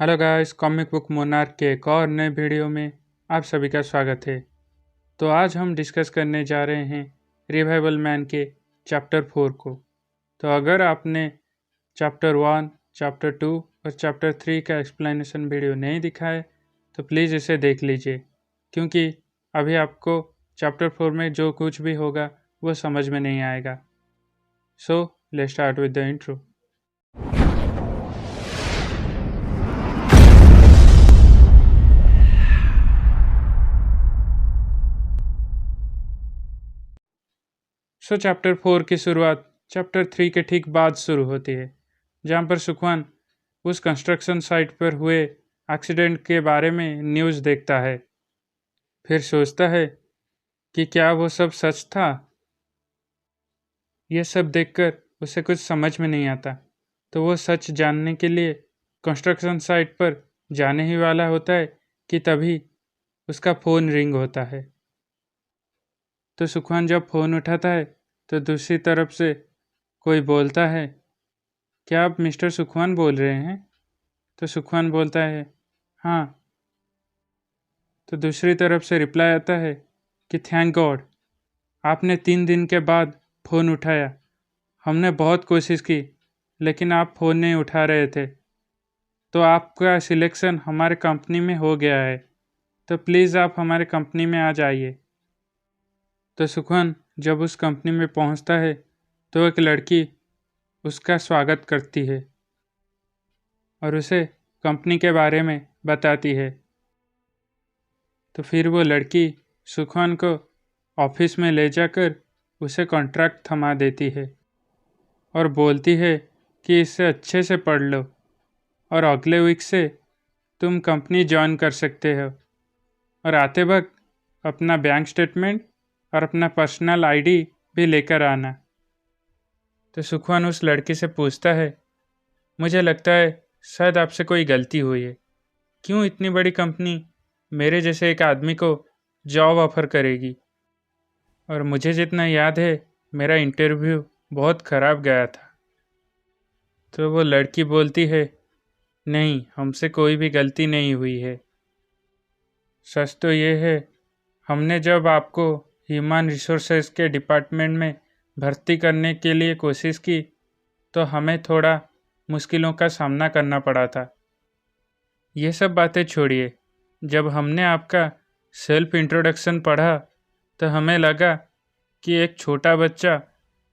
Hello guys, comic book monarch के एक और नए वीडियो में आप सभी का स्वागत है। तो आज हम डिस्कस करने जा रहे हैं रिवाइवल मैन के चैप्टर 4 को। तो अगर आपने चैप्टर 1, चैप्टर 2 और चैप्टर 3 का एक्सप्लेनेशन वीडियो नहीं दिखा है तो प्लीज़ इसे देख लीजिए, क्योंकि अभी आपको चैप्टर 4 में जो कुछ भी होगा वो समझ में नहीं आएगा। So let's start with the intro. Chapter 4 की शुरुआत चैप्टर 3 के ठीक बाद शुरू होती है, जहाँ पर सुखवान उस कंस्ट्रक्शन साइट पर हुए एक्सीडेंट के बारे में न्यूज़ देखता है। फिर सोचता है कि क्या वो सब सच था। ये सब देखकर उसे कुछ समझ में नहीं आता, तो वो सच जानने के लिए कंस्ट्रक्शन साइट पर जाने ही वाला होता है कि तभी उसका फ़ोन रिंग होता है। तो सुखवान जब फ़ोन उठाता है तो दूसरी तरफ से कोई बोलता है, क्या आप मिस्टर सुखवान बोल रहे हैं? तो सुखवान बोलता है, हाँ। तो दूसरी तरफ से रिप्लाई आता है कि थैंक गॉड, आपने 3 दिन के बाद फ़ोन उठाया। हमने बहुत कोशिश की, लेकिन आप फ़ोन नहीं उठा रहे थे। तो आपका सिलेक्शन हमारे कंपनी में हो गया है, तो प्लीज़ आप हमारे कंपनी में आ जाइए। तो सुखवान जब उस कंपनी में पहुंचता है तो एक लड़की उसका स्वागत करती है और उसे कंपनी के बारे में बताती है। तो फिर वो लड़की सुखवान को ऑफिस में ले जाकर उसे कॉन्ट्रैक्ट थमा देती है और बोलती है कि इसे अच्छे से पढ़ लो और अगले वीक से तुम कंपनी ज्वाइन कर सकते हो, और आते वक्त अपना बैंक स्टेटमेंट और अपना पर्सनल आईडी भी लेकर आना। तो सुखवान उस लड़की से पूछता है, मुझे लगता है शायद आपसे कोई गलती हुई है। क्यों इतनी बड़ी कंपनी मेरे जैसे एक आदमी को जॉब ऑफर करेगी? और मुझे जितना याद है मेरा इंटरव्यू बहुत ख़राब गया था। तो वो लड़की बोलती है, नहीं, हमसे कोई भी गलती नहीं हुई है। सच तो ये है, हमने जब आपको ह्यूमन रिसोर्सेज के डिपार्टमेंट में भर्ती करने के लिए कोशिश की तो हमें थोड़ा मुश्किलों का सामना करना पड़ा था। ये सब बातें छोड़िए, जब हमने आपका सेल्फ इंट्रोडक्शन पढ़ा तो हमें लगा कि एक छोटा बच्चा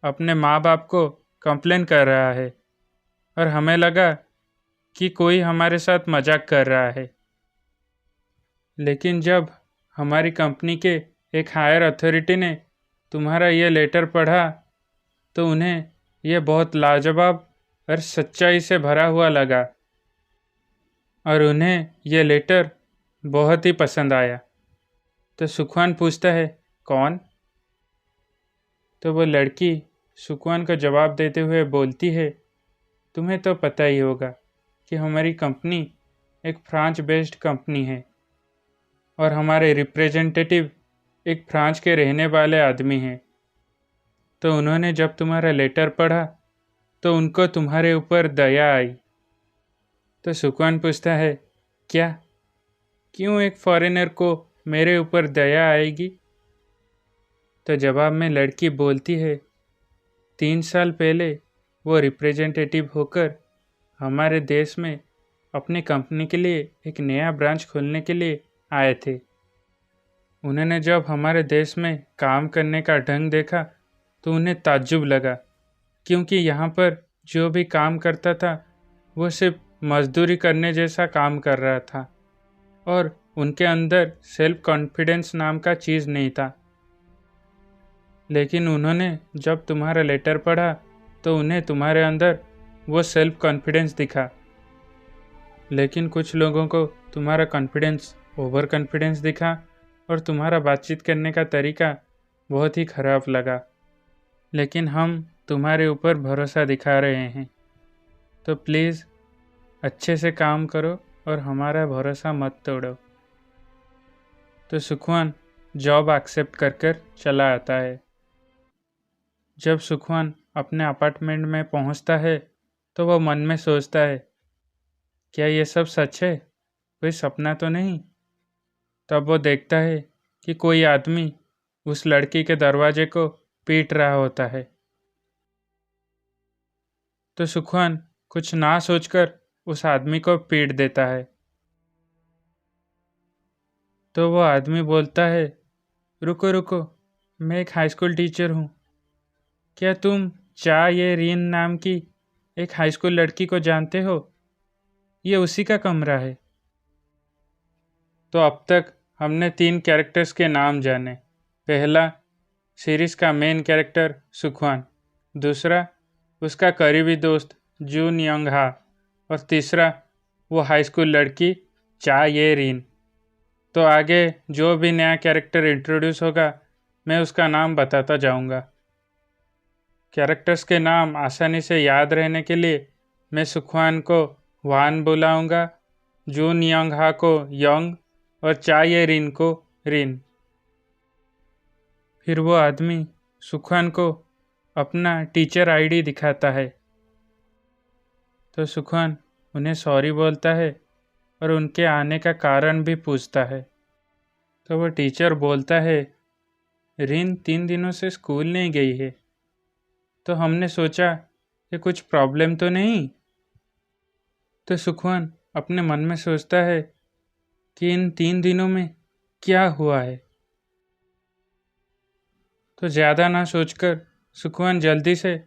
अपने माँ बाप को कंप्लेन कर रहा है, और हमें लगा कि कोई हमारे साथ मजाक कर रहा है। लेकिन जब हमारी कंपनी के एक हायर अथॉरिटी ने तुम्हारा ये लेटर पढ़ा तो उन्हें यह बहुत लाजवाब और सच्चाई से भरा हुआ लगा, और उन्हें यह लेटर बहुत ही पसंद आया। तो सुखवान पूछता है, कौन? तो वो लड़की सुखवान का जवाब देते हुए बोलती है, तुम्हें तो पता ही होगा कि हमारी कंपनी एक फ्रांस बेस्ड कंपनी है और हमारे रिप्रेजेंटेटिव एक फ्रांस के रहने वाले आदमी हैं। तो उन्होंने जब तुम्हारा लेटर पढ़ा तो उनको तुम्हारे ऊपर दया आई। तो सुखवान पूछता है, क्या? क्यों एक फॉरेनर को मेरे ऊपर दया आएगी? तो जवाब में लड़की बोलती है, 3 साल पहले वो रिप्रेजेंटेटिव होकर हमारे देश में अपनी कंपनी के लिए एक नया ब्रांच खोलने के लिए आए थे। उन्होंने जब हमारे देश में काम करने का ढंग देखा तो उन्हें ताज्जुब लगा, क्योंकि यहाँ पर जो भी काम करता था वो सिर्फ मजदूरी करने जैसा काम कर रहा था और उनके अंदर सेल्फ कॉन्फिडेंस नाम का चीज़ नहीं था। लेकिन उन्होंने जब तुम्हारा लेटर पढ़ा तो उन्हें तुम्हारे अंदर वो सेल्फ कॉन्फिडेंस दिखा। लेकिन कुछ लोगों को तुम्हारा कॉन्फिडेंस ओवर कॉन्फिडेंस दिखा और तुम्हारा बातचीत करने का तरीका बहुत ही ख़राब लगा। लेकिन हम तुम्हारे ऊपर भरोसा दिखा रहे हैं, तो प्लीज़ अच्छे से काम करो और हमारा भरोसा मत तोड़ो। तो सुखवान जॉब एक्सेप्ट कर चला आता है। जब सुखवान अपने अपार्टमेंट में पहुंचता है तो वह मन में सोचता है, क्या ये सब सच है, कोई सपना तो नहीं। तब वो देखता है कि कोई आदमी उस लड़की के दरवाजे को पीट रहा होता है। तो सुखवान कुछ ना सोचकर उस आदमी को पीट देता है। तो वो आदमी बोलता है, रुको रुको, मैं एक हाई स्कूल टीचर हूँ। क्या तुम चा ये रीन नाम की एक हाई स्कूल लड़की को जानते हो? ये उसी का कमरा है। तो अब तक हमने 3 कैरेक्टर्स के नाम जाने। पहला, सीरीज का मेन कैरेक्टर सुखवान। दूसरा, उसका करीबी दोस्त जून यंग हा। और तीसरा, वो हाई स्कूल लड़की चा ये रीन। तो आगे जो भी नया कैरेक्टर इंट्रोड्यूस होगा, मैं उसका नाम बताता जाऊंगा। कैरेक्टर्स के नाम आसानी से याद रहने के लिए मैं सुखवान को वान बुलाऊंगा, जून यंग हा को यंग और चा ये रीन को रीन। फिर वो आदमी सुखवान को अपना टीचर आईडी दिखाता है। तो सुखवान उन्हें सॉरी बोलता है और उनके आने का कारण भी पूछता है। तो वो टीचर बोलता है, रीन 3 दिनों से स्कूल नहीं गई है, तो हमने सोचा कि कुछ प्रॉब्लम तो नहीं। तो सुखवान अपने मन में सोचता है कि इन 3 दिनों में क्या हुआ है। तो ज़्यादा ना सोचकर सुखवान जल्दी से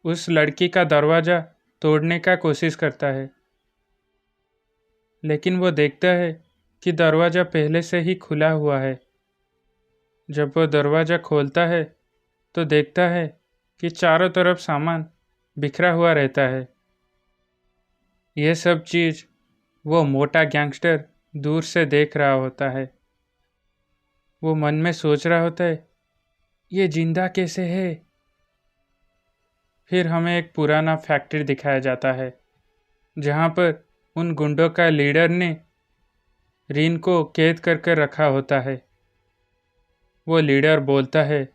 उस लड़की का दरवाज़ा तोड़ने का कोशिश करता है। लेकिन वो देखता है कि दरवाज़ा पहले से ही खुला हुआ है। जब वो दरवाज़ा खोलता है तो देखता है कि चारों तरफ सामान बिखरा हुआ रहता है। यह सब चीज़ वो मोटा गैंगस्टर दूर से देख रहा होता है। वो मन में सोच रहा होता है, ये जिंदा कैसे है। फिर हमें एक पुराना फैक्ट्री दिखाया जाता है, जहाँ पर उन गुंडों का लीडर ने रीन को कैद करके रखा होता है। वो लीडर बोलता है,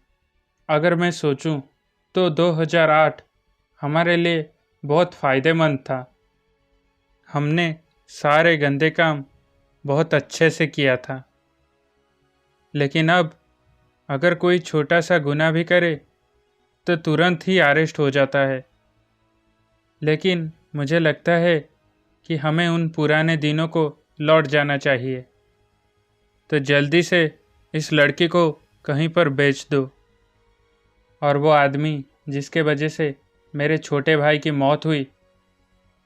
अगर मैं सोचूं तो 2008 हमारे लिए बहुत फ़ायदेमंद था। हमने सारे गंदे काम बहुत अच्छे से किया था। लेकिन अब अगर कोई छोटा सा गुनाह भी करे तो तुरंत ही अरेस्ट हो जाता है। लेकिन मुझे लगता है कि हमें उन पुराने दिनों को लौट जाना चाहिए। तो जल्दी से इस लड़की को कहीं पर बेच दो और वो आदमी जिसके वजह से मेरे छोटे भाई की मौत हुई,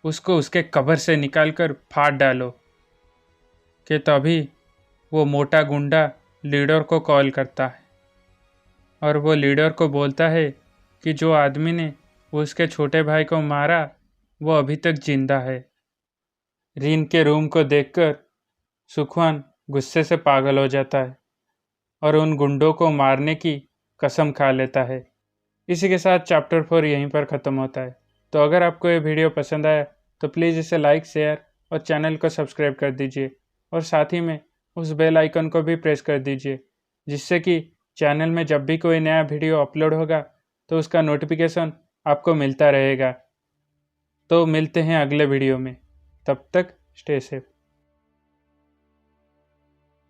उसको उसके कब्र से निकालकर फाड़ डालो। कि तभी वो मोटा गुंडा लीडर को कॉल करता है और वो लीडर को बोलता है कि जो आदमी ने उसके छोटे भाई को मारा वो अभी तक जिंदा है। रीन के रूम को देखकर सुखवान गुस्से से पागल हो जाता है और उन गुंडों को मारने की कसम खा लेता है। इसी के साथ चैप्टर 4 यहीं पर ख़त्म होता है। तो अगर आपको ये वीडियो पसंद आया तो प्लीज़ इसे लाइक, शेयर और चैनल को सब्सक्राइब कर दीजिए और साथ ही में उस बेल आइकन को भी प्रेस कर दीजिए, जिससे कि चैनल में जब भी कोई नया वीडियो अपलोड होगा तो उसका नोटिफिकेशन आपको मिलता रहेगा। तो मिलते हैं अगले वीडियो में, तब तक स्टे सेफ।